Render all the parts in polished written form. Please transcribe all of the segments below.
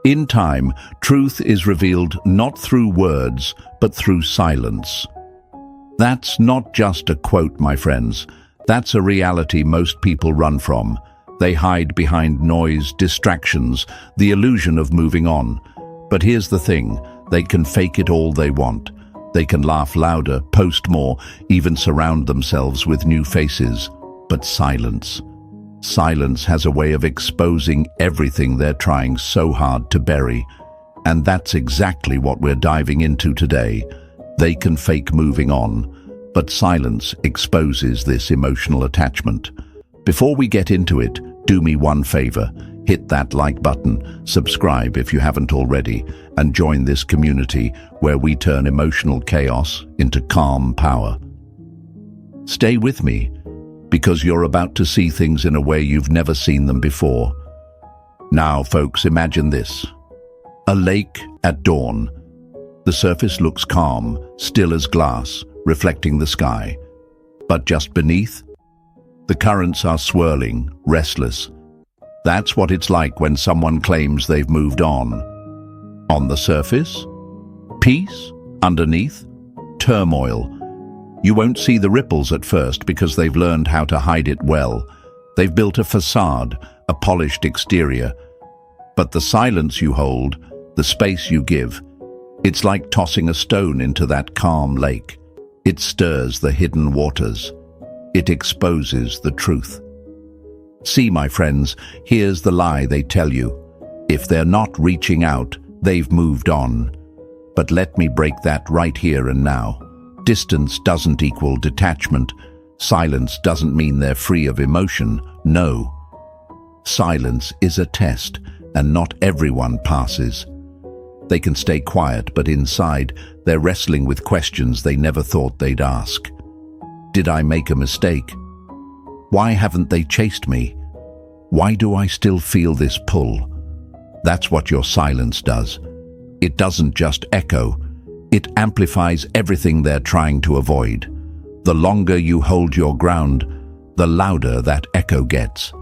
In time, truth is revealed not through words, but through silence. That's not just a quote, my friends. That's a reality most people run from. They hide behind noise, distractions, the illusion of moving on. But here's the thing, they can fake it all they want. They can laugh louder, post more, even surround themselves with new faces. But silence. Silence has a way of exposing everything they're trying so hard to bury. And that's exactly what we're diving into today. They can fake moving on, but silence exposes this emotional attachment. Before we get into it, do me one favor. Hit that like button, subscribe if you haven't already, and join this community where we turn emotional chaos into calm power. Stay with me, because you're about to see things in a way you've never seen them before. Now, folks, imagine this. A lake at dawn. The surface looks calm, still as glass, reflecting the sky. But just beneath, the currents are swirling, restless. That's what it's like when someone claims they've moved on. On the surface, peace. Underneath, turmoil. You won't see the ripples at first because they've learned how to hide it well. They've built a facade, a polished exterior. But the silence you hold, the space you give, it's like tossing a stone into that calm lake. It stirs the hidden waters. It exposes the truth. See, my friends, here's the lie they tell you. If they're not reaching out, they've moved on. But let me break that right here and now. Distance doesn't equal detachment. Silence doesn't mean they're free of emotion. No. Silence is a test, and not everyone passes. They can stay quiet, but inside, they're wrestling with questions they never thought they'd ask. Did I make a mistake? Why haven't they chased me? Why do I still feel this pull? That's what your silence does. It doesn't just echo. It amplifies everything they're trying to avoid. The longer you hold your ground, the louder that echo gets.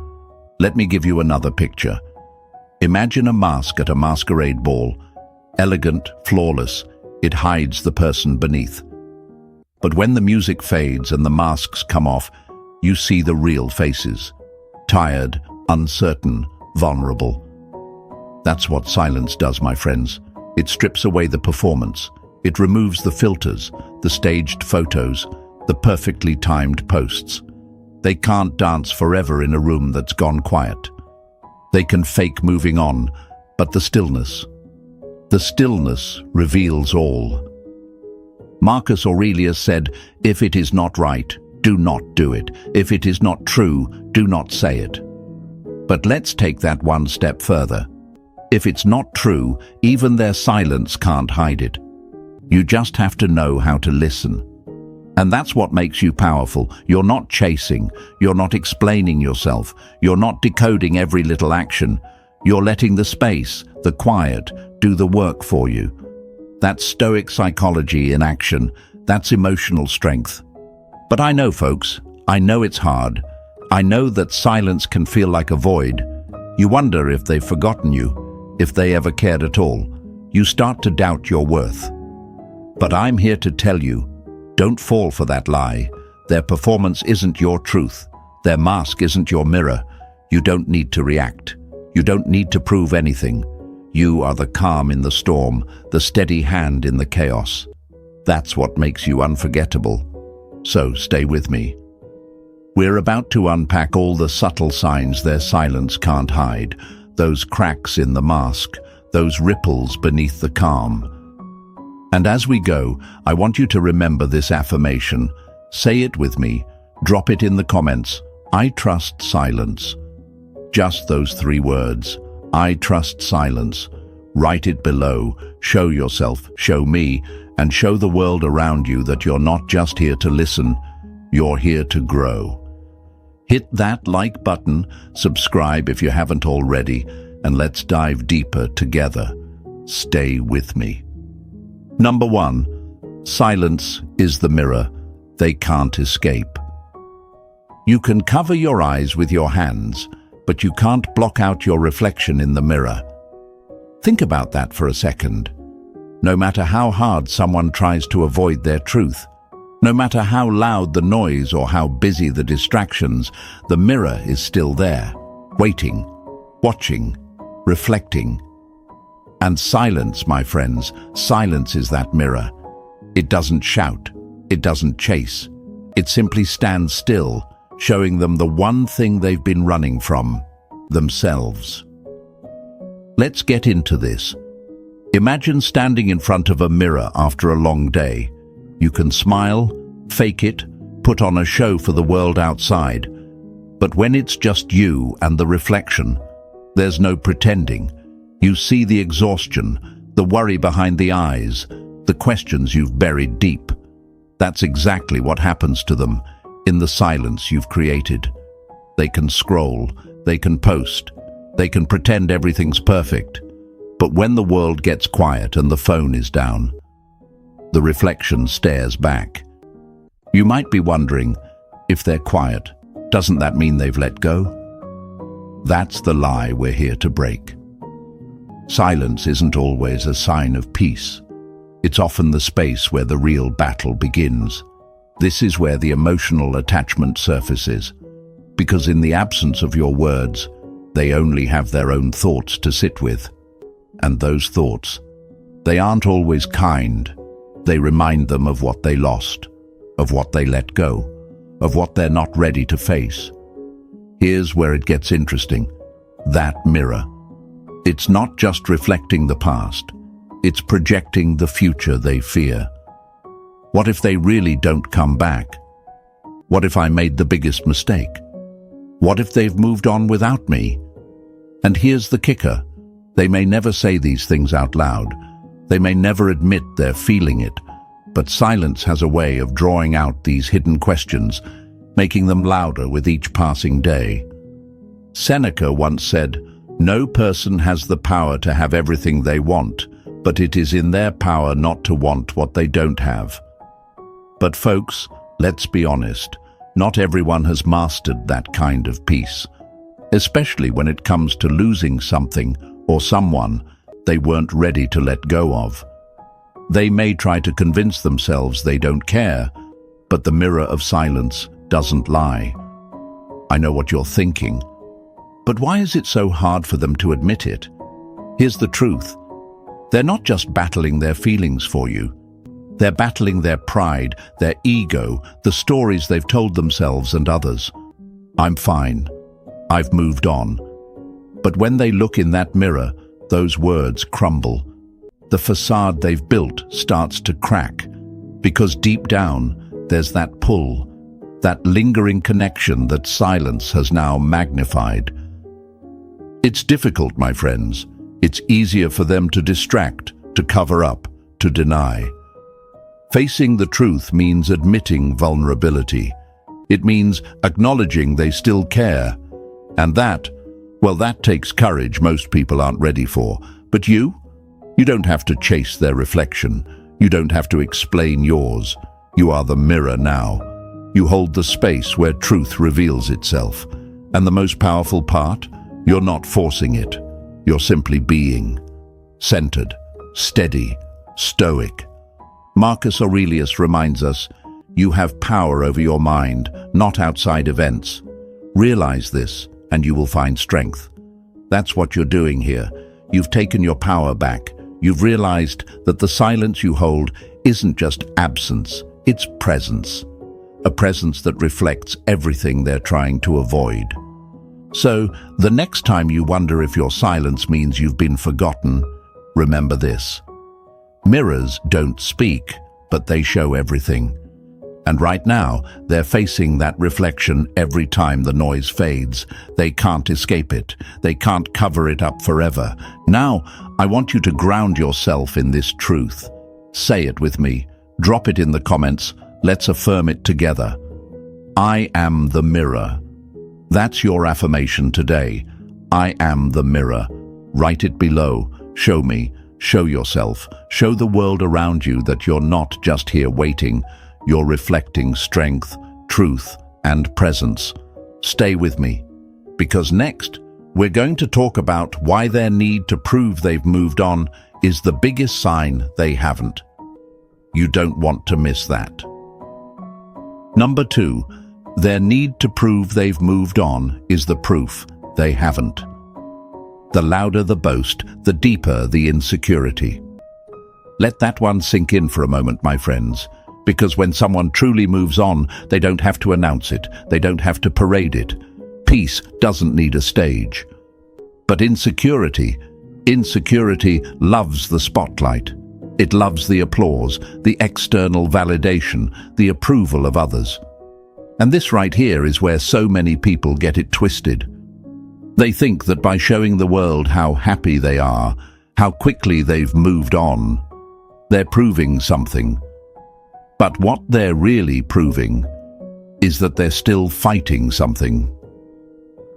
Let me give you another picture. Imagine a mask at a masquerade ball. Elegant, flawless, it hides the person beneath. But when the music fades and the masks come off, you see the real faces. Tired, uncertain, vulnerable. That's what silence does, my friends. It strips away the performance. It removes the filters, the staged photos, the perfectly timed posts. They can't dance forever in a room that's gone quiet. They can fake moving on, but the stillness reveals all. Marcus Aurelius said, "If it is not right, do not do it. If it is not true, do not say it." But let's take that one step further. If it's not true, even their silence can't hide it. You just have to know how to listen. And that's what makes you powerful. You're not chasing. You're not explaining yourself. You're not decoding every little action. You're letting the space, the quiet, do the work for you. That's Stoic psychology in action. That's emotional strength. But I know, folks, I know it's hard. I know that silence can feel like a void. You wonder if they've forgotten you, if they ever cared at all. You start to doubt your worth. But I'm here to tell you, don't fall for that lie. Their performance isn't your truth. Their mask isn't your mirror. You don't need to react. You don't need to prove anything. You are the calm in the storm, the steady hand in the chaos. That's what makes you unforgettable. So stay with me. We're about to unpack all the subtle signs their silence can't hide, those cracks in the mask, those ripples beneath the calm. And as we go, I want you to remember this affirmation. Say it with me. Drop it in the comments. I trust silence. Just those 3 words. I trust silence. Write it below. Show yourself, show me, and show the world around you that you're not just here to listen, you're here to grow. Hit that like button, subscribe if you haven't already, and let's dive deeper together. Stay with me. Number 1, silence is the mirror they can't escape. You can cover your eyes with your hands, but you can't block out your reflection in the mirror. Think about that for a second. No matter how hard someone tries to avoid their truth, no matter how loud the noise or how busy the distractions, the mirror is still there, waiting, watching, reflecting. And silence, my friends, silence is that mirror. It doesn't shout, it doesn't chase. It simply stands still, showing them the one thing they've been running from, themselves. Let's get into this. Imagine standing in front of a mirror after a long day. You can smile, fake it, put on a show for the world outside. But when it's just you and the reflection, there's no pretending. You see the exhaustion, the worry behind the eyes, the questions you've buried deep. That's exactly what happens to them in the silence you've created. They can scroll, they can post, they can pretend everything's perfect. But when the world gets quiet and the phone is down, the reflection stares back. You might be wondering, if they're quiet, doesn't that mean they've let go? That's the lie we're here to break. Silence isn't always a sign of peace. It's often the space where the real battle begins. This is where the emotional attachment surfaces, because in the absence of your words, they only have their own thoughts to sit with. And those thoughts, they aren't always kind. They remind them of what they lost, of what they let go, of what they're not ready to face. Here's where it gets interesting. That mirror. It's not just reflecting the past. It's projecting the future they fear. What if they really don't come back? What if I made the biggest mistake? What if they've moved on without me? And here's the kicker. They may never say these things out loud. They may never admit they're feeling it. But silence has a way of drawing out these hidden questions, making them louder with each passing day. Seneca once said, "No person has the power to have everything they want, but it is in their power not to want what they don't have." But folks, let's be honest, not everyone has mastered that kind of peace, especially when it comes to losing something or someone they weren't ready to let go of. They may try to convince themselves they don't care, but the mirror of silence doesn't lie. I know what you're thinking, but why is it so hard for them to admit it? Here's the truth. They're not just battling their feelings for you. They're battling their pride, their ego, the stories they've told themselves and others. I'm fine. I've moved on. But when they look in that mirror, those words crumble. The facade they've built starts to crack, because deep down, there's that pull, that lingering connection that silence has now magnified. It's difficult, my friends. It's easier for them to distract, to cover up, to deny. Facing the truth means admitting vulnerability. It means acknowledging they still care. And that takes courage most people aren't ready for. But you don't have to chase their reflection. You don't have to explain yours. You are the mirror now. You hold the space where truth reveals itself. And the most powerful part, you're not forcing it. You're simply being. Centered, steady, stoic. Marcus Aurelius reminds us, you have power over your mind, not outside events. Realize this, and you will find strength. That's what you're doing here. You've taken your power back. You've realized that the silence you hold isn't just absence, it's presence. A presence that reflects everything they're trying to avoid. So, the next time you wonder if your silence means you've been forgotten, remember this. Mirrors don't speak, but they show everything. And right now, they're facing that reflection every time the noise fades. They can't escape it. They can't cover it up forever. Now, I want you to ground yourself in this truth. Say it with me. Drop it in the comments. Let's affirm it together. I am the mirror. That's your affirmation today. I am the mirror. Write it below. Show me. Show yourself. Show the world around you that you're not just here waiting. You're reflecting strength, truth, and presence. Stay with me, because next, we're going to talk about why their need to prove they've moved on is the biggest sign they haven't. You don't want to miss that. Number 2, their need to prove they've moved on is the proof they haven't. The louder the boast, the deeper the insecurity. Let that one sink in for a moment, my friends, because when someone truly moves on, they don't have to announce it, they don't have to parade it. Peace doesn't need a stage. But insecurity loves the spotlight. It loves the applause, the external validation, the approval of others. And this right here is where so many people get it twisted. They think that by showing the world how happy they are, how quickly they've moved on, they're proving something. But what they're really proving is that they're still fighting something.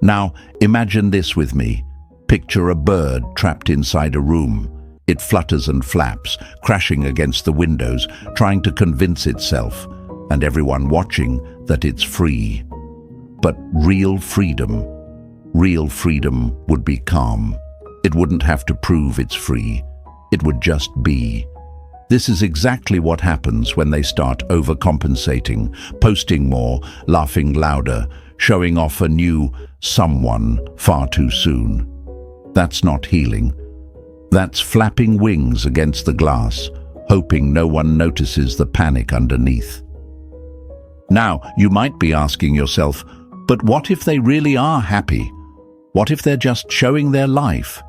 Now, imagine this with me. Picture a bird trapped inside a room. It flutters and flaps, crashing against the windows, trying to convince itself, and everyone watching, that it's free. But real freedom would be calm. It wouldn't have to prove it's free. It would just be. This is exactly what happens when they start overcompensating, posting more, laughing louder, showing off a new someone far too soon. That's not healing. That's flapping wings against the glass, hoping no one notices the panic underneath. Now, you might be asking yourself, but what if they really are happy? What if they're just showing their life?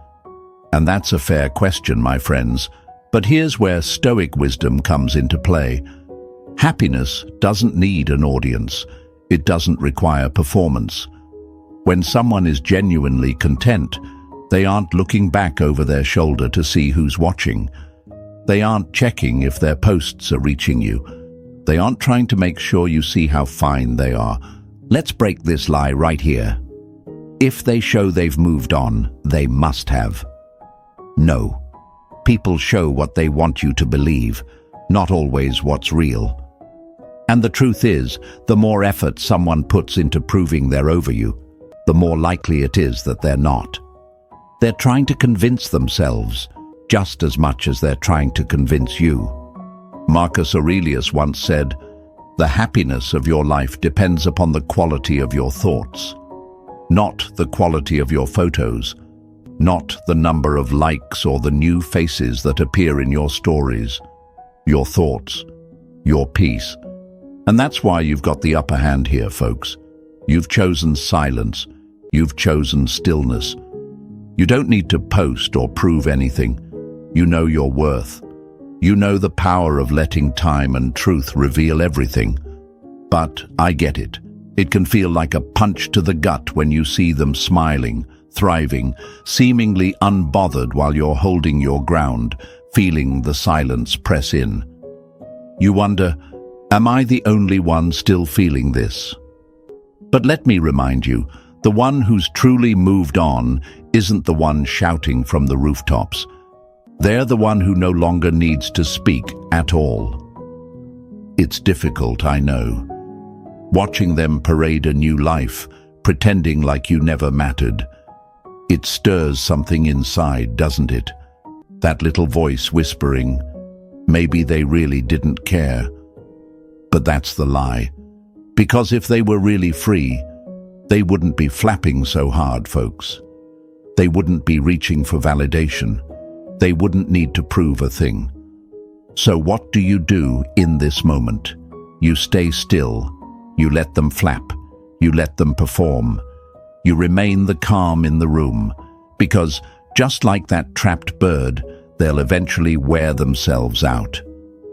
And that's a fair question, my friends. But here's where Stoic wisdom comes into play. Happiness doesn't need an audience. It doesn't require performance. When someone is genuinely content, they aren't looking back over their shoulder to see who's watching. They aren't checking if their posts are reaching you. They aren't trying to make sure you see how fine they are. Let's break this lie right here. If they show they've moved on, they must have. No. People show what they want you to believe, not always what's real. And the truth is, the more effort someone puts into proving they're over you, the more likely it is that they're not. They're trying to convince themselves, just as much as they're trying to convince you. Marcus Aurelius once said, "The happiness of your life depends upon the quality of your thoughts, not the quality of your photos, not the number of likes or the new faces that appear in your stories. Your thoughts, your peace." And that's why you've got the upper hand here, folks. You've chosen silence. You've chosen stillness. You don't need to post or prove anything. You know your worth. You know the power of letting time and truth reveal everything. But I get it. It can feel like a punch to the gut when you see them smiling, thriving, seemingly unbothered while you're holding your ground, feeling the silence press in. You wonder, am I the only one still feeling this? But let me remind you, the one who's truly moved on isn't the one shouting from the rooftops. They're the one who no longer needs to speak at all. It's difficult, I know. Watching them parade a new life, pretending like you never mattered. It stirs something inside, doesn't it? That little voice whispering, maybe they really didn't care. But that's the lie. Because if they were really free, they wouldn't be flapping so hard, folks. They wouldn't be reaching for validation. They wouldn't need to prove a thing. So what do you do in this moment? You stay still. You let them flap. You let them perform. You remain the calm in the room. Because, just like that trapped bird, they'll eventually wear themselves out.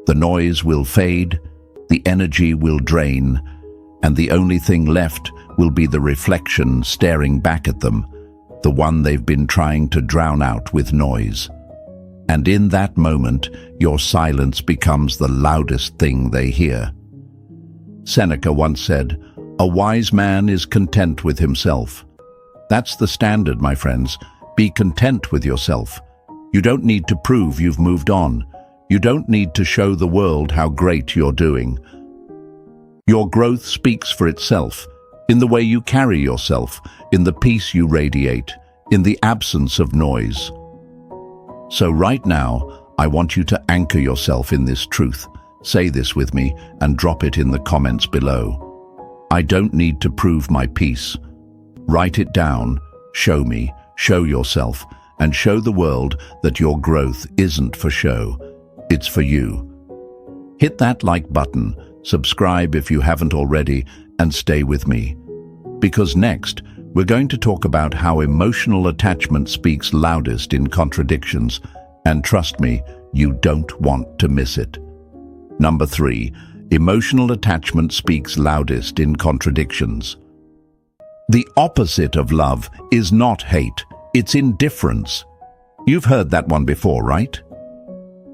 The noise will fade, the energy will drain, and the only thing left will be the reflection staring back at them, the one they've been trying to drown out with noise. And in that moment, your silence becomes the loudest thing they hear. Seneca once said, "A wise man is content with himself." That's the standard, my friends. Be content with yourself. You don't need to prove you've moved on. You don't need to show the world how great you're doing. Your growth speaks for itself. in the way you carry yourself, in the peace you radiate, in the absence of noise. So right now, I want you to anchor yourself in this truth. Say this with me and drop it in the comments below. I don't need to prove my peace. Write it down, show me, show yourself, and show the world that your growth isn't for show, it's for you. Hit that like button, subscribe if you haven't already, and stay with me. Because next, we're going to talk about how emotional attachment speaks loudest in contradictions, and trust me, you don't want to miss it. Number 3, emotional attachment speaks loudest in contradictions. The opposite of love is not hate, it's indifference. You've heard that one before, right?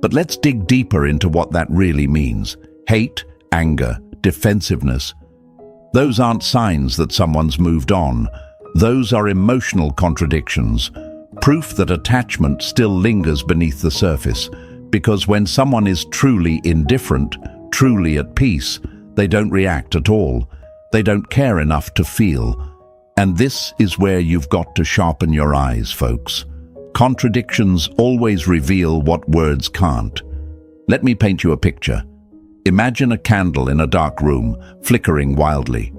But let's dig deeper into what that really means. Hate, anger, defensiveness. Those aren't signs that someone's moved on. Those are emotional contradictions, proof that attachment still lingers beneath the surface. Because when someone is truly indifferent, truly at peace, they don't react at all. They don't care enough to feel. And this is where you've got to sharpen your eyes, folks. Contradictions always reveal what words can't. Let me paint you a picture. Imagine a candle in a dark room, flickering wildly.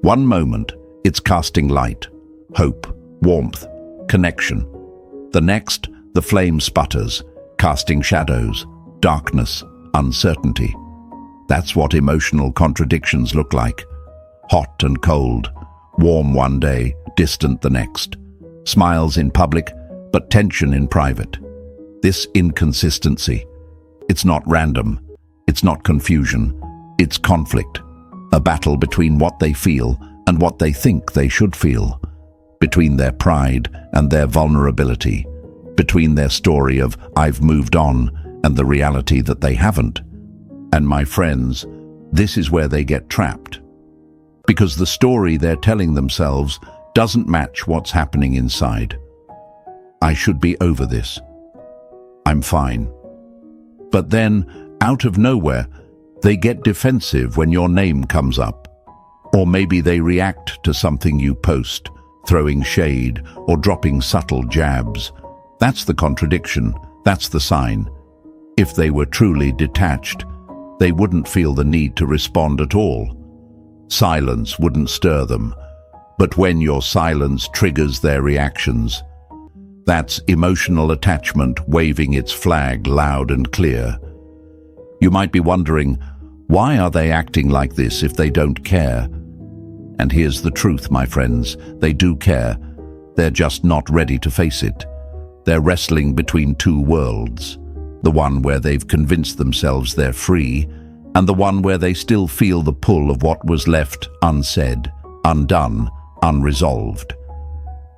One moment, it's casting light, hope, warmth, connection. The next, the flame sputters, casting shadows, darkness, uncertainty. That's what emotional contradictions look like. Hot and cold, warm one day, distant the next. Smiles in public, but tension in private. This inconsistency, it's not random, it's not confusion, it's conflict. A battle between what they feel and what they think they should feel. Between their pride and their vulnerability. Between their story of "I've moved on" and the reality that they haven't. And my friends, this is where they get trapped. Because the story they're telling themselves doesn't match what's happening inside. I should be over this. I'm fine. But then, out of nowhere, they get defensive when your name comes up. Or maybe they react to something you post, throwing shade or dropping subtle jabs. That's the contradiction, that's the sign. If they were truly detached, they wouldn't feel the need to respond at all. Silence wouldn't stir them. But when your silence triggers their reactions, that's emotional attachment waving its flag loud and clear. You might be wondering, why are they acting like this if they don't care? And here's the truth, my friends, they do care. They're just not ready to face it. They're wrestling between two worlds. The one where they've convinced themselves they're free, and the one where they still feel the pull of what was left unsaid, undone, unresolved.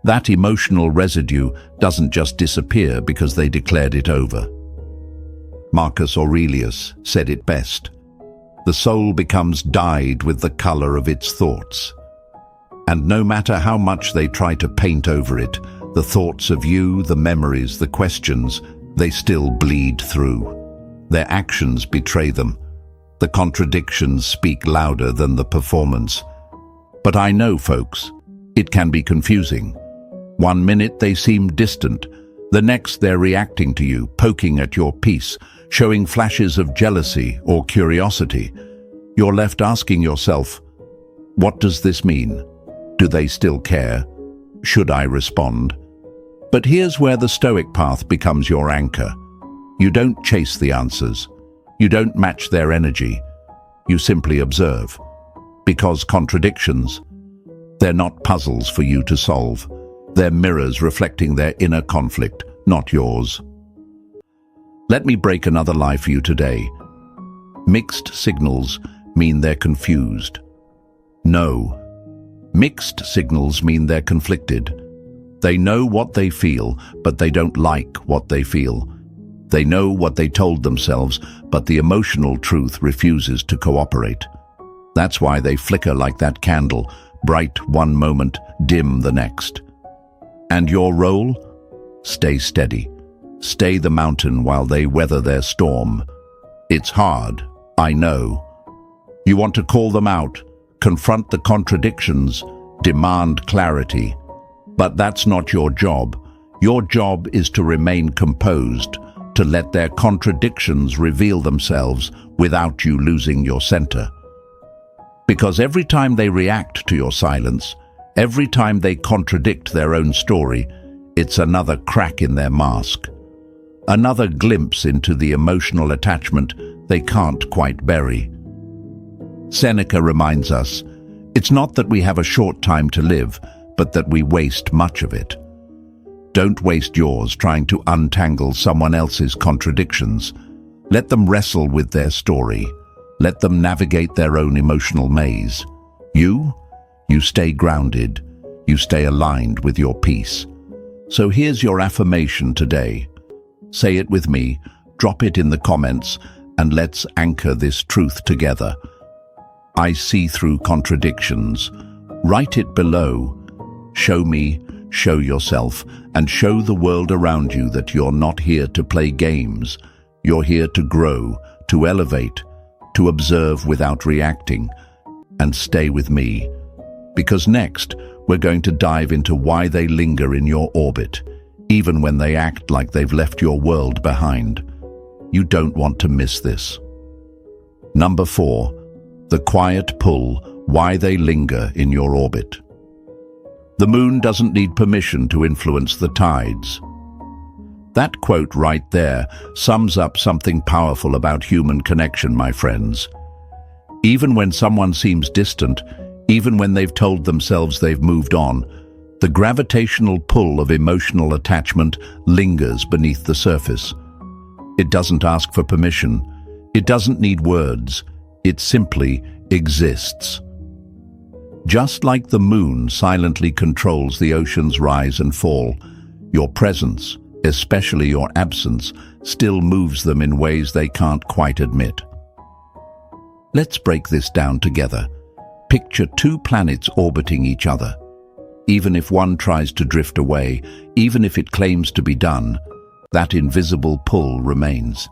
That emotional residue doesn't just disappear because they declared it over. Marcus Aurelius said it best. The soul becomes dyed with the color of its thoughts. And no matter how much they try to paint over it, the thoughts of you, the memories, the questions, they still bleed through. Their actions betray them. The contradictions speak louder than the performance. But I know, folks, it can be confusing. One minute they seem distant, the next they're reacting to you, poking at your peace, showing flashes of jealousy or curiosity. You're left asking yourself, what does this mean? Do they still care? Should I respond? But here's where the Stoic path becomes your anchor. You don't chase the answers. You don't match their energy. You simply observe. Because contradictions, they're not puzzles for you to solve. They're mirrors reflecting their inner conflict, not yours. Let me break another lie for you today. Mixed signals mean they're confused. No. Mixed signals mean they're conflicted. They know what they feel, but they don't like what they feel. They know what they told themselves, but the emotional truth refuses to cooperate. That's why they flicker like that candle, bright one moment, dim the next. And your role? Stay steady. Stay the mountain while they weather their storm. It's hard, I know. You want to call them out, confront the contradictions, demand clarity. But that's not your job. Your job is to remain composed, to let their contradictions reveal themselves without you losing your center. Because every time they react to your silence, every time they contradict their own story, it's another crack in their mask, another glimpse into the emotional attachment they can't quite bury. Seneca reminds us, it's not that we have a short time to live, but that we waste much of it. Don't waste yours trying to untangle someone else's contradictions. Let them wrestle with their story. Let them navigate their own emotional maze. You stay grounded. You stay aligned with your peace. So here's your affirmation today. Say it with me, drop it in the comments, and let's anchor this truth together. I see through contradictions. Write it below. Show me, show yourself, and show the world around you that you're not here to play games. You're here to grow, to elevate, to observe without reacting. And stay with me, because next we're going to dive into why they linger in your orbit, even when they act like they've left your world behind. You don't want to miss this. Number 4, the quiet pull, why they linger in your orbit. The moon doesn't need permission to influence the tides. That quote right there sums up something powerful about human connection, my friends. Even when someone seems distant, even when they've told themselves they've moved on, the gravitational pull of emotional attachment lingers beneath the surface. It doesn't ask for permission. It doesn't need words. It simply exists. Just like the moon silently controls the ocean's rise and fall, your presence, especially your absence, still moves them in ways they can't quite admit. Let's break this down together. Picture 2 planets orbiting each other. Even if one tries to drift away, even if it claims to be done, that invisible pull remains.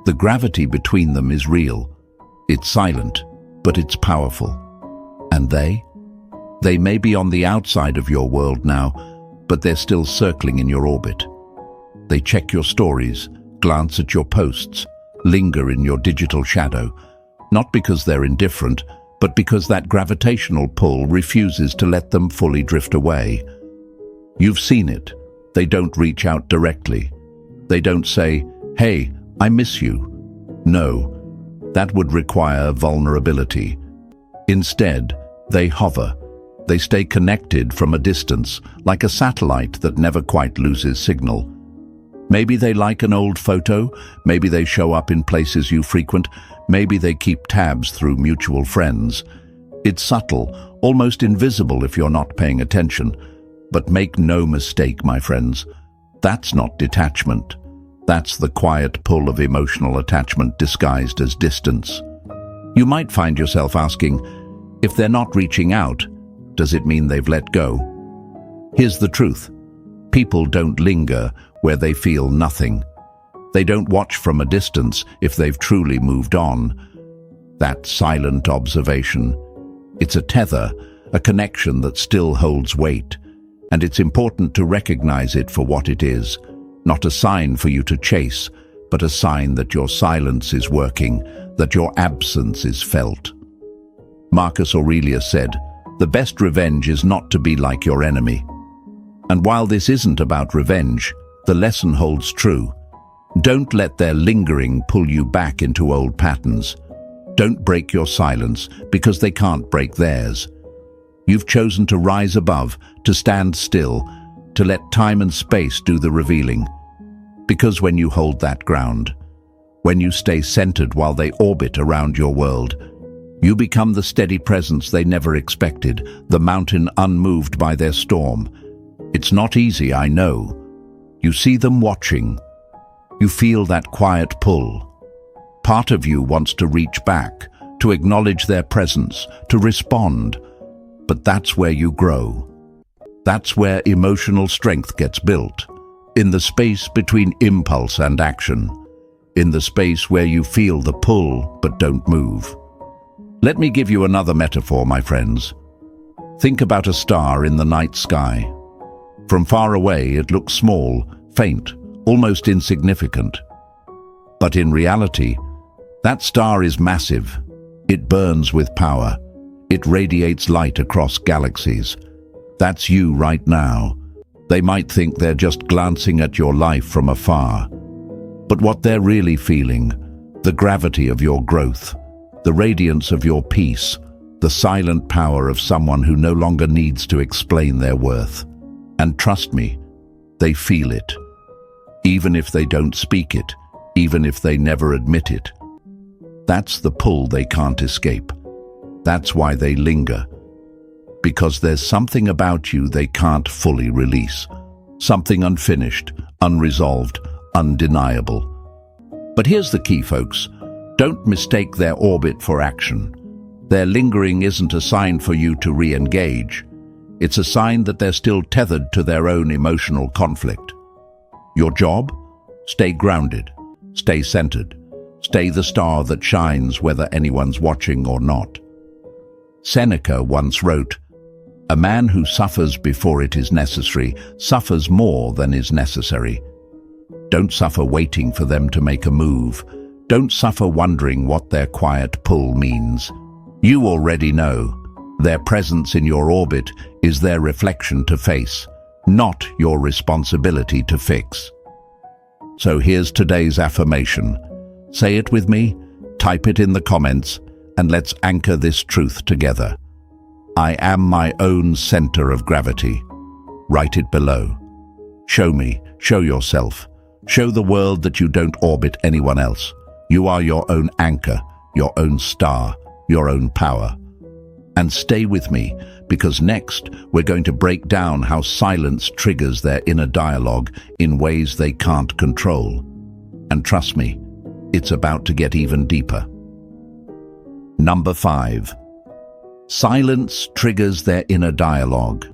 The gravity between them is real. It's silent, but it's powerful. And they may be on the outside of your world now, but they're still circling in your orbit. They check your stories, glance at your posts, linger in your digital shadow, not because they're indifferent, but because that gravitational pull refuses to let them fully drift away. You've seen it. They don't reach out directly. They don't say, "Hey, I miss you." No, that would require vulnerability. Instead, they hover. They stay connected from a distance, like a satellite that never quite loses signal. Maybe they like an old photo, maybe they show up in places you frequent, maybe they keep tabs through mutual friends. It's subtle, almost invisible if you're not paying attention. But make no mistake, my friends, that's not detachment. That's the quiet pull of emotional attachment disguised as distance. You might find yourself asking, if they're not reaching out, does it mean they've let go? Here's the truth. People don't linger where they feel nothing. They don't watch from a distance if they've truly moved on. That silent observation, it's a tether, a connection that still holds weight. And it's important to recognize it for what it is, not a sign for you to chase, but a sign that your silence is working, that your absence is felt. Marcus Aurelius said, "The best revenge is not to be like your enemy." And while this isn't about revenge, the lesson holds true. Don't let their lingering pull you back into old patterns. Don't break your silence because they can't break theirs. You've chosen to rise above, to stand still, to let time and space do the revealing. Because when you hold that ground, when you stay centered while they orbit around your world, you become the steady presence they never expected, the mountain unmoved by their storm. It's not easy, I know. You see them watching. You feel that quiet pull. Part of you wants to reach back, to acknowledge their presence, to respond. But that's where you grow. That's where emotional strength gets built. In the space between impulse and action. In the space where you feel the pull but don't move. Let me give you another metaphor, my friends. Think about a star in the night sky. From far away, it looks small, faint, almost insignificant. But in reality, that star is massive. It burns with power. It radiates light across galaxies. That's you right now. They might think they're just glancing at your life from afar. But what they're really feeling, the gravity of your growth, the radiance of your peace, the silent power of someone who no longer needs to explain their worth. And trust me, they feel it. Even if they don't speak it, even if they never admit it. That's the pull they can't escape. That's why they linger. Because there's something about you they can't fully release. Something unfinished, unresolved, undeniable. But here's the key, folks. Don't mistake their orbit for action. Their lingering isn't a sign for you to re-engage. It's a sign that they're still tethered to their own emotional conflict. Your job? Stay grounded. Stay centered. Stay the star that shines whether anyone's watching or not. Seneca once wrote, "A man who suffers before it is necessary suffers more than is necessary." Don't suffer waiting for them to make a move. Don't suffer wondering what their quiet pull means. You already know. Their presence in your orbit is their reflection to face, not your responsibility to fix. So here's today's affirmation. Say it with me, type it in the comments, and let's anchor this truth together. I am my own center of gravity. Write it below. Show me, show yourself. Show the world that you don't orbit anyone else. You are your own anchor, your own star, your own power. And stay with me, because next we're going to break down how silence triggers their inner dialogue in ways they can't control. And trust me, it's about to get even deeper. Number 5. Silence triggers their inner dialogue.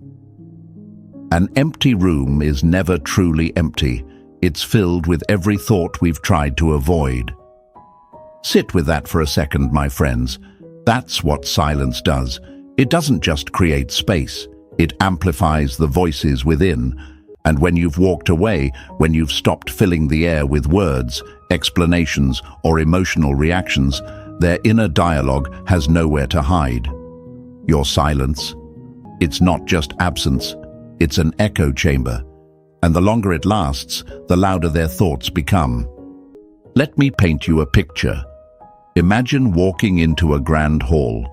An empty room is never truly empty. It's filled with every thought we've tried to avoid. Sit with that for a second, my friends. That's what silence does. It doesn't just create space. It amplifies the voices within. And when you've walked away, when you've stopped filling the air with words, explanations, or emotional reactions, their inner dialogue has nowhere to hide. Your silence, it's not just absence, it's an echo chamber. And the longer it lasts, the louder their thoughts become. Let me paint you a picture. Imagine walking into a grand hall.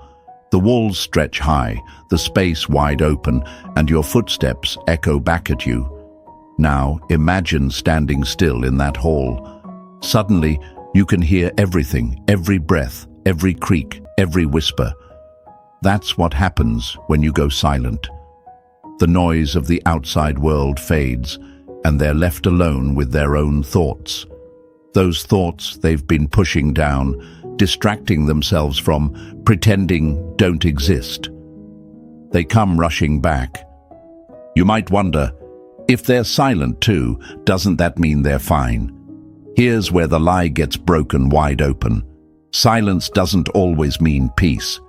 The walls stretch high, the space wide open, and your footsteps echo back at you. Now imagine standing still in that hall. Suddenly, you can hear everything, every breath, every creak, every whisper. That's what happens when you go silent. The noise of the outside world fades, and they're left alone with their own thoughts. Those thoughts they've been pushing down, distracting themselves from, pretending don't exist. They come rushing back. You might wonder, if they're silent too, doesn't that mean they're fine? Here's where the lie gets broken wide open. Silence doesn't always mean peace.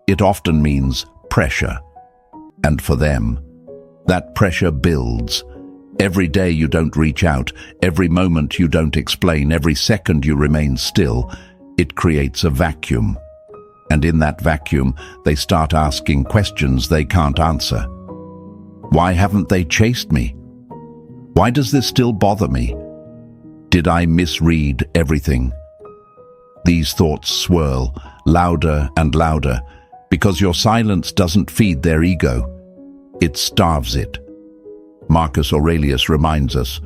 It often means pressure. And for them, that pressure builds. Every day you don't reach out, every moment you don't explain, every second you remain still, it creates a vacuum. And in that vacuum, they start asking questions they can't answer. Why haven't they chased me? Why does this still bother me? Did I misread everything? These thoughts swirl, louder and louder, because your silence doesn't feed their ego. It starves it. Marcus Aurelius reminds us,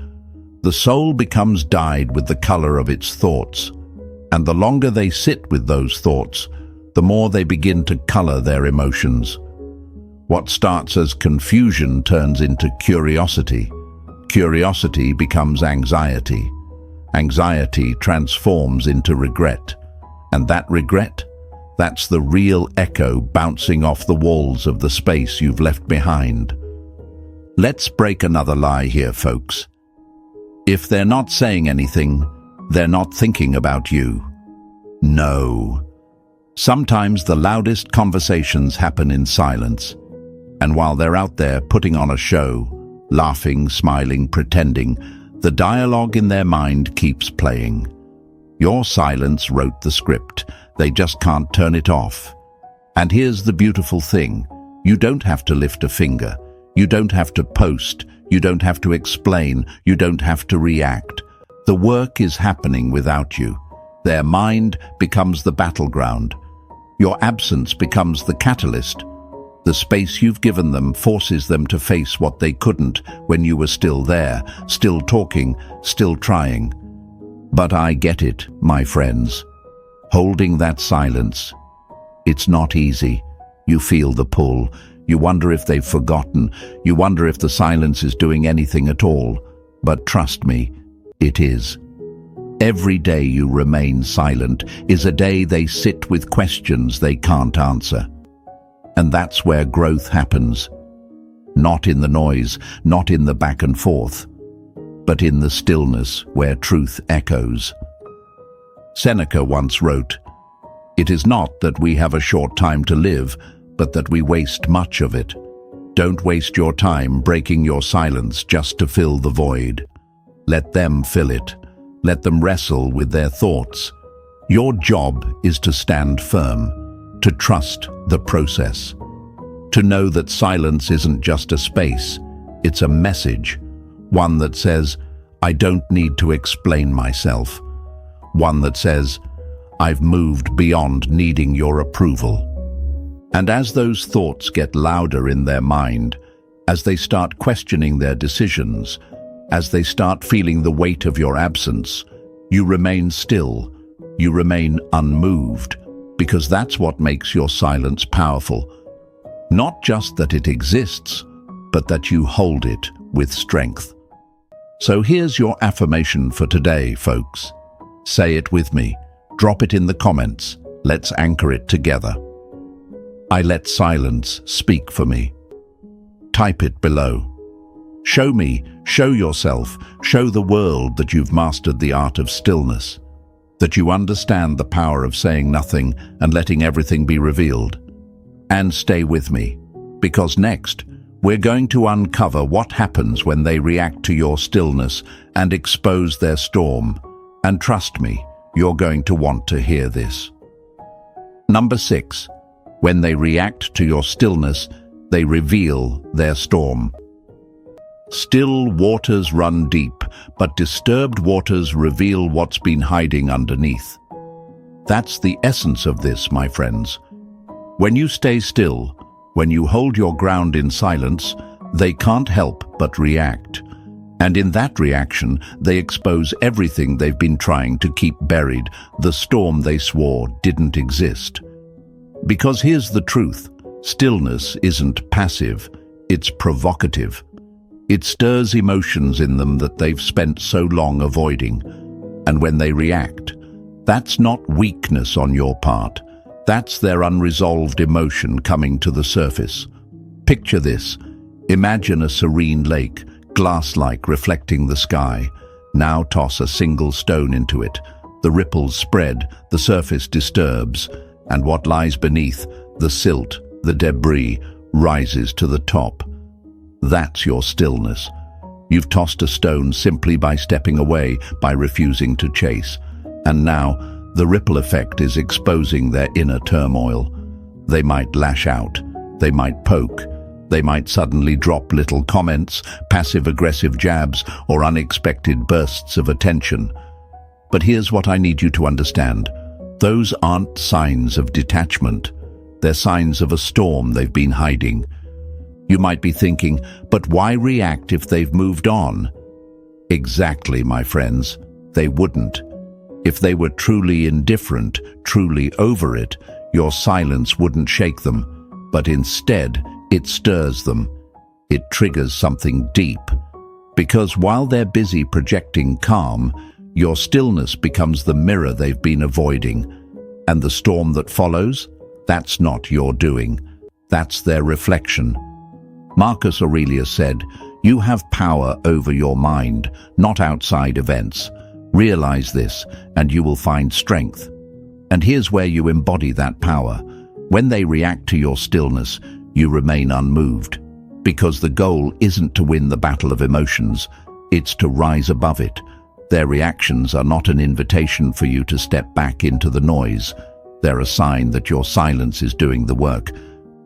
the soul becomes dyed with the color of its thoughts, and the longer they sit with those thoughts, the more they begin to color their emotions. What starts as confusion turns into curiosity. Curiosity becomes anxiety. Anxiety transforms into regret. And that regret, that's the real echo bouncing off the walls of the space you've left behind. Let's break another lie here, folks. If they're not saying anything, they're not thinking about you. No. Sometimes the loudest conversations happen in silence, and while they're out there putting on a show, laughing, smiling, pretending, the dialogue in their mind keeps playing. Your silence wrote the script. They just can't turn it off. And here's the beautiful thing. You don't have to lift a finger. You don't have to post. You don't have to explain. You don't have to react. The work is happening without you. Their mind becomes the battleground. Your absence becomes the catalyst. The space you've given them forces them to face what they couldn't when you were still there, still talking, still trying. But I get it, my friends. Holding that silence, it's not easy. You feel the pull. You wonder if they've forgotten. You wonder if the silence is doing anything at all. But trust me, it is. Every day you remain silent is a day they sit with questions they can't answer. And that's where growth happens. Not in the noise, not in the back and forth, but in the stillness where truth echoes. Seneca once wrote, "It is not that we have a short time to live, but that we waste much of it. Don't waste your time breaking your silence just to fill the void. Let them fill it. Let them wrestle with their thoughts. Your job is to stand firm, to trust the process, to know that silence isn't just a space, it's a message, one that says, I don't need to explain myself, one that says, I've moved beyond needing your approval." And as those thoughts get louder in their mind, as they start questioning their decisions, as they start feeling the weight of your absence, you remain still, you remain unmoved, because that's what makes your silence powerful. Not just that it exists, but that you hold it with strength. So here's your affirmation for today, folks. Say it with me. Drop it in the comments. Let's anchor it together. I let silence speak for me. Type it below. Show me, show yourself, show the world that you've mastered the art of stillness, that you understand the power of saying nothing and letting everything be revealed. And stay with me, because next, we're going to uncover what happens when they react to your stillness and expose their storm. And trust me, you're going to want to hear this. Number 6. When they react to your stillness, they reveal their storm. Still waters run deep, but disturbed waters reveal what's been hiding underneath. That's the essence of this, my friends. When you stay still, when you hold your ground in silence, they can't help but react. And in that reaction, they expose everything they've been trying to keep buried, the storm they swore didn't exist. Because here's the truth, stillness isn't passive, it's provocative. It stirs emotions in them that they've spent so long avoiding. And when they react, that's not weakness on your part. That's their unresolved emotion coming to the surface. Picture this. Imagine a serene lake, glass-like, reflecting the sky. Now toss a single stone into it. The ripples spread, the surface disturbs, and what lies beneath, the silt, the debris, rises to the top. That's your stillness. You've tossed a stone simply by stepping away, by refusing to chase. And now, the ripple effect is exposing their inner turmoil. They might lash out. They might poke. They might suddenly drop little comments, passive-aggressive jabs, or unexpected bursts of attention. But here's what I need you to understand. Those aren't signs of detachment. They're signs of a storm they've been hiding. You might be thinking, but why react if they've moved on? Exactly, my friends. They wouldn't. If they were truly indifferent, truly over it, your silence wouldn't shake them. But instead, it stirs them. It triggers something deep. Because while they're busy projecting calm, your stillness becomes the mirror they've been avoiding. And the storm that follows? That's not your doing. That's their reflection. Marcus Aurelius said, "You have power over your mind, not outside events. Realize this, and you will find strength." And here's where you embody that power. When they react to your stillness, you remain unmoved. Because the goal isn't to win the battle of emotions, it's to rise above it. Their reactions are not an invitation for you to step back into the noise. They're a sign that your silence is doing the work.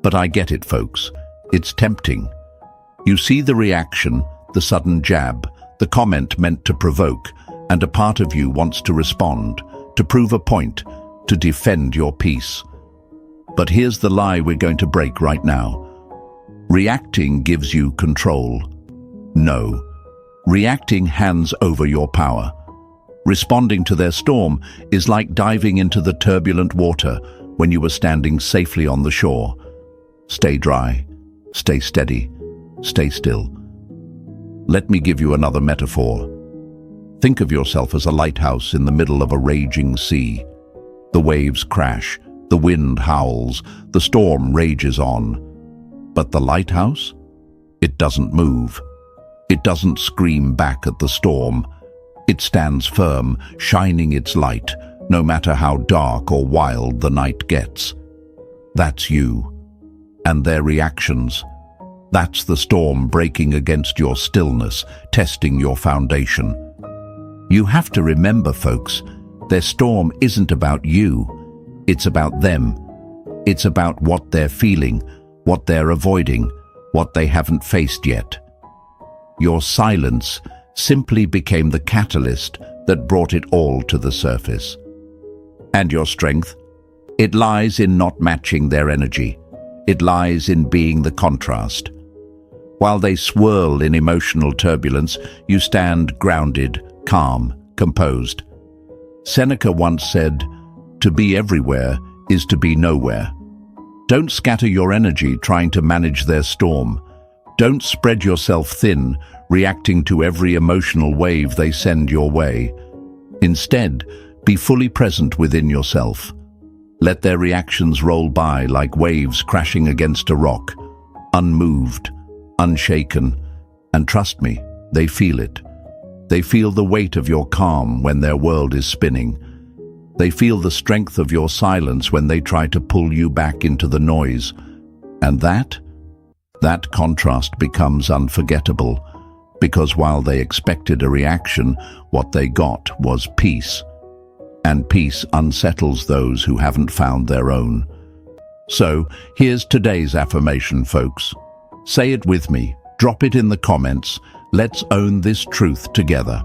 But I get it, folks. It's tempting. You see the reaction, the sudden jab, the comment meant to provoke, and a part of you wants to respond, to prove a point, to defend your peace. But here's the lie we're going to break right now. Reacting gives you control. No. Reacting hands over your power. Responding to their storm is like diving into the turbulent water when you were standing safely on the shore. Stay dry, stay steady, stay still. Let me give you another metaphor. Think of yourself as a lighthouse in the middle of a raging sea. The waves crash, the wind howls, the storm rages on. But the lighthouse? It doesn't move. It doesn't scream back at the storm. It stands firm, shining its light, no matter how dark or wild the night gets. That's you. And their reactions. That's the storm breaking against your stillness, testing your foundation. You have to remember, folks, their storm isn't about you. It's about them. It's about what they're feeling, what they're avoiding, what they haven't faced yet. Your silence simply became the catalyst that brought it all to the surface. And your strength? It lies in not matching their energy. It lies in being the contrast. While they swirl in emotional turbulence, you stand grounded, calm, composed. Seneca once said, "To be everywhere is to be nowhere." Don't scatter your energy trying to manage their storm. Don't spread yourself thin, reacting to every emotional wave they send your way. Instead, be fully present within yourself. Let their reactions roll by like waves crashing against a rock, unmoved, unshaken, and trust me, they feel it. They feel the weight of your calm when their world is spinning. They feel the strength of your silence when they try to pull you back into the noise. And that contrast becomes unforgettable, because while they expected a reaction, what they got was peace. And peace unsettles those who haven't found their own. So, here's today's affirmation, folks. Say it with me. Drop it in the comments. Let's own this truth together.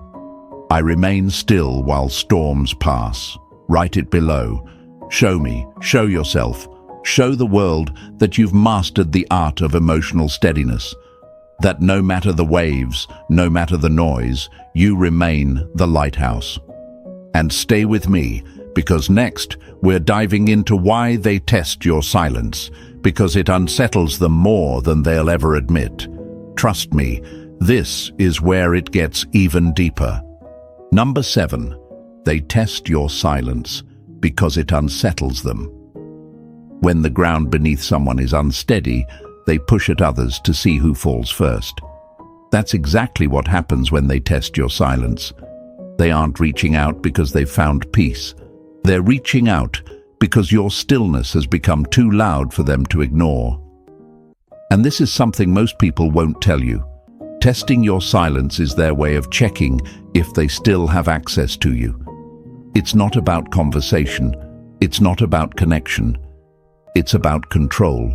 I remain still while storms pass. Write it below. Show me, show yourself, show the world that you've mastered the art of emotional steadiness. That no matter the waves, no matter the noise, you remain the lighthouse. And stay with me, because next we're diving into why they test your silence, because it unsettles them more than they'll ever admit. Trust me, this is where it gets even deeper. Number 7, they test your silence because it unsettles them. When the ground beneath someone is unsteady, they push at others to see who falls first. That's exactly what happens when they test your silence. They aren't reaching out because they've found peace. They're reaching out because your stillness has become too loud for them to ignore. And this is something most people won't tell you. Testing your silence is their way of checking if they still have access to you. It's not about conversation. It's not about connection. It's about control.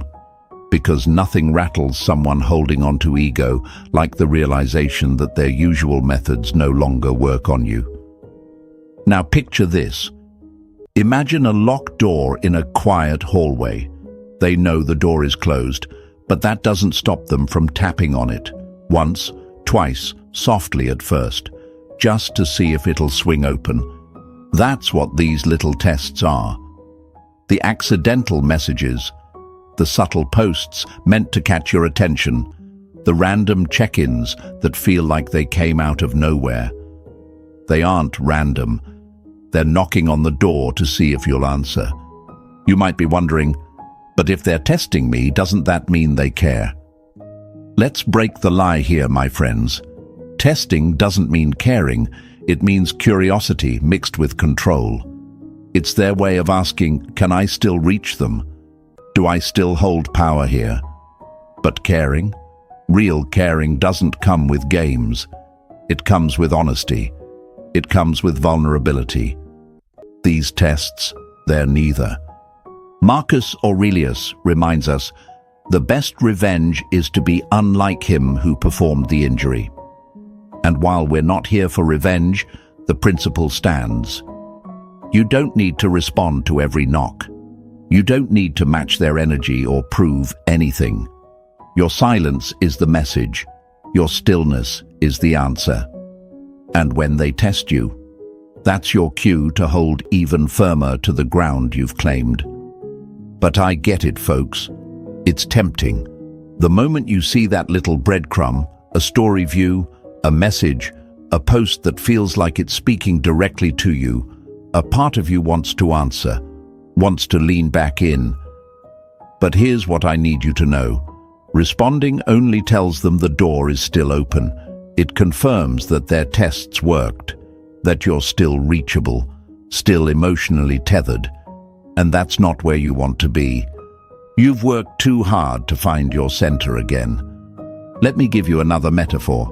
Because nothing rattles someone holding onto ego like the realization that their usual methods no longer work on you. Now picture this. Imagine a locked door in a quiet hallway. They know the door is closed, but that doesn't stop them from tapping on it. Once, twice, softly at first, just to see if it'll swing open. That's what these little tests are. The accidental messages, the subtle posts meant to catch your attention, the random check-ins that feel like they came out of nowhere. They aren't random. They're knocking on the door to see if you'll answer. You might be wondering, but if they're testing me, doesn't that mean they care? Let's break the lie here, my friends. Testing doesn't mean caring. It means curiosity mixed with control. It's their way of asking, can I still reach them? Do I still hold power here? But caring, real caring, doesn't come with games. It comes with honesty. It comes with vulnerability. These tests, they're neither. Marcus Aurelius reminds us, the best revenge is to be unlike him who performed the injury. And while we're not here for revenge, the principle stands. You don't need to respond to every knock. You don't need to match their energy or prove anything. Your silence is the message. Your stillness is the answer. And when they test you, that's your cue to hold even firmer to the ground you've claimed. But I get it, folks. It's tempting. The moment you see that little breadcrumb, a story view, a message, a post that feels like it's speaking directly to you, a part of you wants to answer, wants to lean back in. But here's what I need you to know. Responding only tells them the door is still open. It confirms that their tests worked, that you're still reachable, still emotionally tethered. And that's not where you want to be. You've worked too hard to find your center again. Let me give you another metaphor.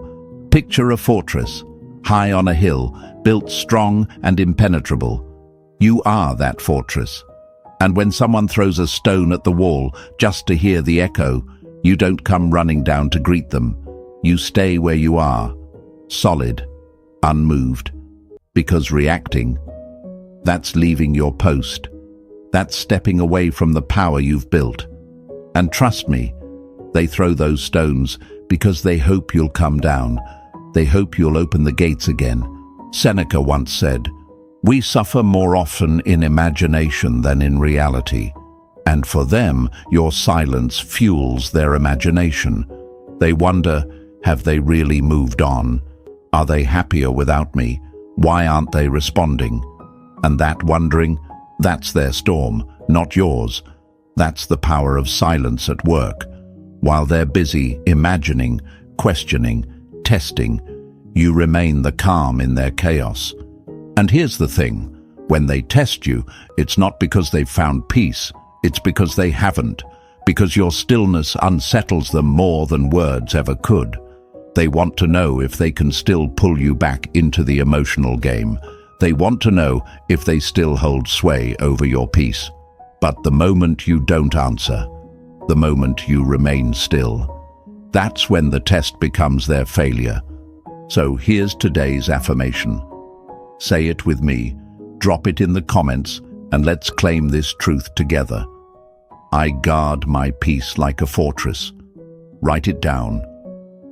Picture a fortress, high on a hill, built strong and impenetrable. You are that fortress. And when someone throws a stone at the wall just to hear the echo, you don't come running down to greet them. You stay where you are, solid, unmoved. Because reacting, that's leaving your post. That's stepping away from the power you've built. And trust me, they throw those stones because they hope you'll come down. They hope you'll open the gates again. Seneca once said, "We suffer more often in imagination than in reality." And for them, your silence fuels their imagination. They wonder, have they really moved on? Are they happier without me? Why aren't they responding? And that wondering, that's their storm, not yours. That's the power of silence at work. While they're busy imagining, questioning, testing, you remain the calm in their chaos. And here's the thing, when they test you, it's not because they've found peace, it's because they haven't, because your stillness unsettles them more than words ever could. They want to know if they can still pull you back into the emotional game. They want to know if they still hold sway over your peace. But the moment you don't answer, the moment you remain still, that's when the test becomes their failure. So here's today's affirmation. Say it with me, drop it in the comments, and let's claim this truth together. I guard my peace like a fortress. Write it down.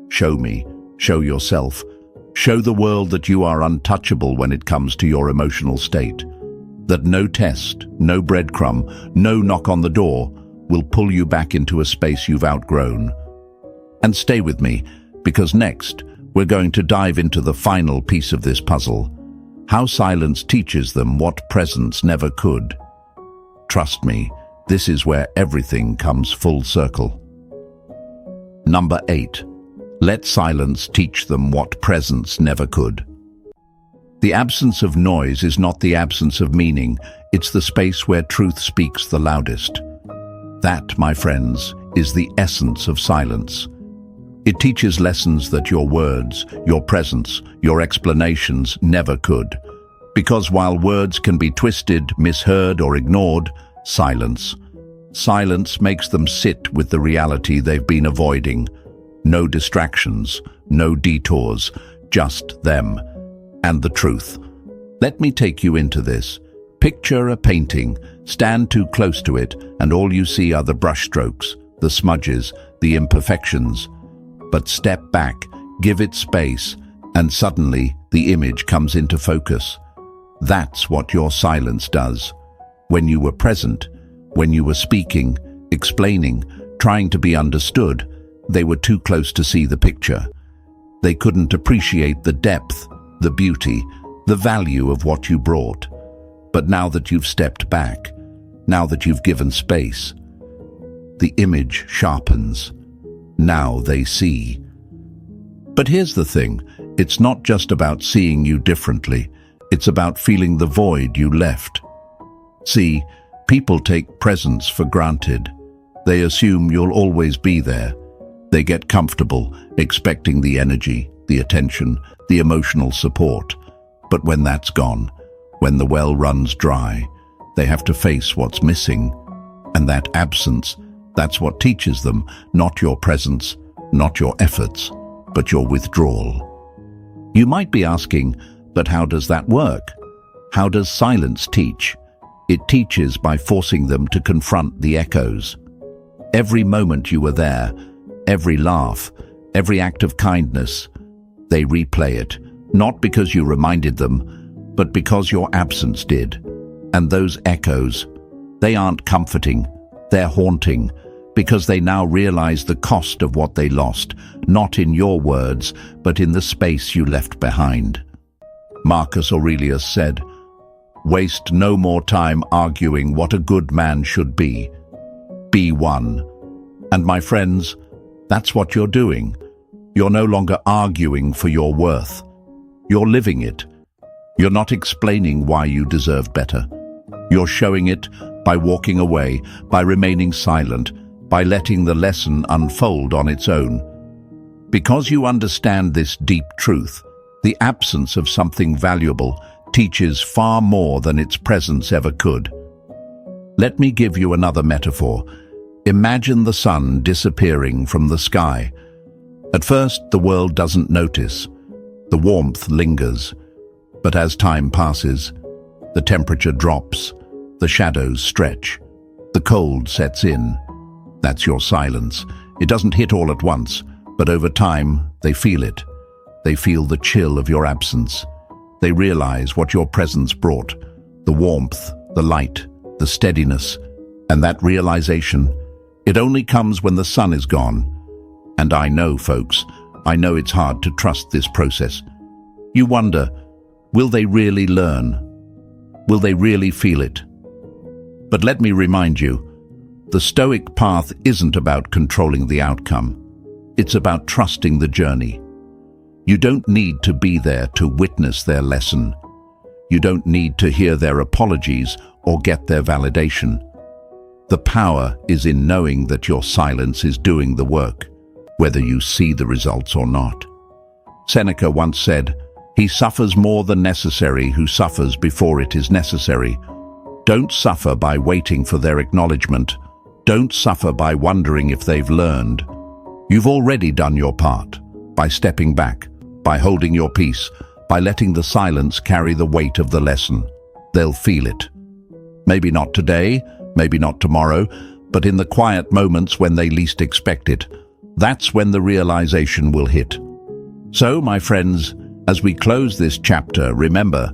Show me, show yourself, show the world that you are untouchable when it comes to your emotional state. That no test, no breadcrumb, no knock on the door will pull you back into a space you've outgrown. And stay with me, because next, we're going to dive into the final piece of this puzzle. How silence teaches them what presence never could. Trust me, this is where everything comes full circle. Number 8. Let silence teach them what presence never could. The absence of noise is not the absence of meaning, it's the space where truth speaks the loudest. That, my friends, is the essence of silence. It teaches lessons that your words, your presence, your explanations never could. Because while words can be twisted, misheard, or ignored, silence makes them sit with the reality they've been avoiding. No distractions, no detours, just them and the truth. Let me take you into this. Picture a painting, stand too close to it, and all you see are the brushstrokes, the smudges, the imperfections. But step back, give it space, and suddenly the image comes into focus. That's what your silence does. When you were present, when you were speaking, explaining, trying to be understood, they were too close to see the picture. They couldn't appreciate the depth, the beauty, the value of what you brought. But now that you've stepped back, now that you've given space, the image sharpens. Now they see. But here's the thing, it's not just about seeing you differently, it's about feeling the void you left. See, people take presence for granted. They assume you'll always be there. They get comfortable, expecting the energy, the attention, the emotional support. But when that's gone, when the well runs dry, they have to face what's missing. And that absence, that's what teaches them, not your presence, not your efforts, but your withdrawal. You might be asking, but how does that work? How does silence teach? It teaches by forcing them to confront the echoes. Every moment you were there, every laugh, every act of kindness, they replay it, not because you reminded them, but because your absence did. And those echoes, they aren't comforting, they're haunting, because they now realize the cost of what they lost, not in your words, but in the space you left behind. Marcus Aurelius said, "Waste no more time arguing what a good man should be. Be one." And my friends, that's what you're doing. You're no longer arguing for your worth. You're living it. You're not explaining why you deserve better. You're showing it by walking away, by remaining silent, by letting the lesson unfold on its own. Because you understand this deep truth, the absence of something valuable teaches far more than its presence ever could. Let me give you another metaphor. Imagine the sun disappearing from the sky. At first, the world doesn't notice. The warmth lingers. But as time passes, the temperature drops, the shadows stretch, the cold sets in. That's your silence. It doesn't hit all at once, but over time, they feel it. They feel the chill of your absence. They realize what your presence brought, the warmth, the light, the steadiness. And that realization, it only comes when the sun is gone. And I know, folks, I know it's hard to trust this process. You wonder, will they really learn? Will they really feel it? But let me remind you, the Stoic path isn't about controlling the outcome. It's about trusting the journey. You don't need to be there to witness their lesson. You don't need to hear their apologies or get their validation. The power is in knowing that your silence is doing the work, whether you see the results or not. Seneca once said, "He suffers more than necessary who suffers before it is necessary." Don't suffer by waiting for their acknowledgement. Don't suffer by wondering if they've learned. You've already done your part, by stepping back, by holding your peace, by letting the silence carry the weight of the lesson. They'll feel it. Maybe not today, maybe not tomorrow, but in the quiet moments when they least expect it. That's when the realization will hit. So, my friends, as we close this chapter, remember,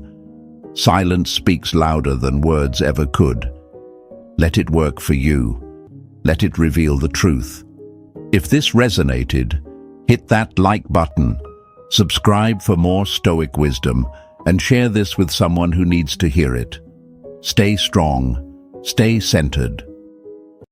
silence speaks louder than words ever could. Let it work for you. Let it reveal the truth. If this resonated, hit that like button, subscribe for more Stoic wisdom, and share this with someone who needs to hear it. Stay strong, stay centered,